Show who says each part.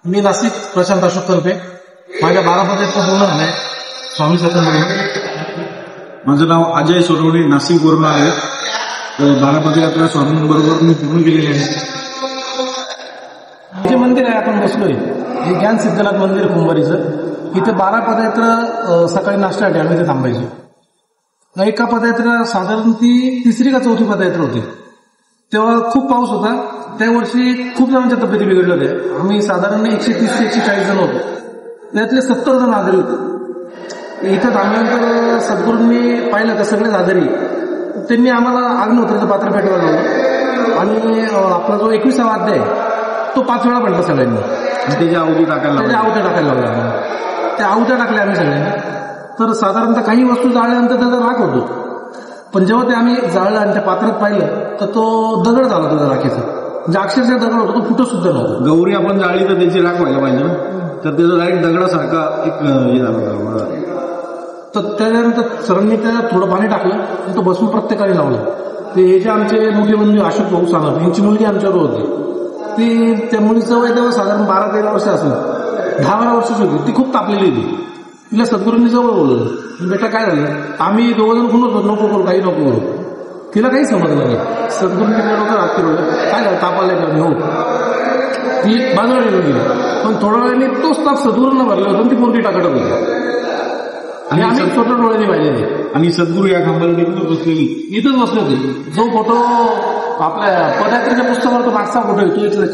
Speaker 1: मी नाशिक प्रशांत अशोक तर्फे माझ्या 12 पदयात्रा पूर्ण झाल्या स्वामी सत्संग।
Speaker 2: माझं नाव अजय सोनवणे, नाशिक वरून आहे। 12 पदयात्रा स्वामींबरोबर मी पूर्ण केलेली आहे।
Speaker 1: जे मंदिर आहे आपण बसलोय हे ज्ञान सिद्धनाथ मंदिर कुंभारीचं। इथे 12 पदयात्रा सकाळी नाश्त्यासाठी आम्ही इथे थांबायचो। एका पदयात्रा साधारण ती 3री का 4थी पदयात्रा होती, तेव्हा खूप पाऊस होता। त्या वर्षी खूप जणांच्या तब्येती बिघडल्या होत्या। आम्ही साधारण 130 ते 140 जण होतो, त्यातले 70 जण आजारी होते। इथं थांबल्यानंतर सद्गुरूंनी पाहिलं का सगळेच आजारी, त्यांनी आम्हाला अग्निहोत्रीचं पात्र पेटवायला लावलं आणि आपला जो 21वा अध्याय तो 5 वेळा पडला सगळ्यांनी।
Speaker 2: त्याच्या अवधी टाकायला
Speaker 1: लागला, त्या आवत्या टाकल्या आम्ही सगळ्यांनी। तर साधारणतः काही वस्तू जाळल्यानंतर त्याचा राख होतो, पण जेव्हा ते आम्ही जाळलं आणि त्या पात्रात पाहिलं तर तो दगड झाला त्याचा राखेचा, म्हणजे अक्षरशः दगड होता, तो फुटत सुद्धा नव्हता।
Speaker 2: गौरी आपण जाळली तर त्याची राख व्हायला पाहिजे ना, तर त्याचा डायरेक्ट दगडासारखा एक हे झाला।
Speaker 1: तर त्याच्यानंतर सरांनी त्याला थोडं पाणी टाकलं आणि तो बसून प्रत्येकाने लावलं। ते हे जे आमचे मोठे बंधू अशोक भाऊ सानप यांची मुलगी आमच्यावर होती, ती त्या मुलीचं वय तेव्हा साधारण 12-13 वर्ष असेल, 10-12 वर्षाची होती। ती खूप तापलेली होती। तिला सद्गुरूंनी जवळ बोलवलं, बेटा काय झालं? आम्ही 2 जण खुनत होतो, नको करू, काही नको करू। तिला काही समजलं नाही। सद्गुरूंनी तिला डोकं हात फिरवलं, काय झालं, ताप आलाय का? हो। ती बाजूला निघून गेली, पण थोड्या वेळाने तोच ताप सद्गुरूंना भरला होता आणि ती पोरगी टाकत होती आणि आम्ही छोट्या डोळ्याने पाहिजे।
Speaker 2: आणि सद्गुरू या खांबाला बसलेली
Speaker 1: इथंच बसले होते। जो फोटो आपल्या पदयात्रेच्या पुस्तकावर तो मागचा फोटो येतो इथला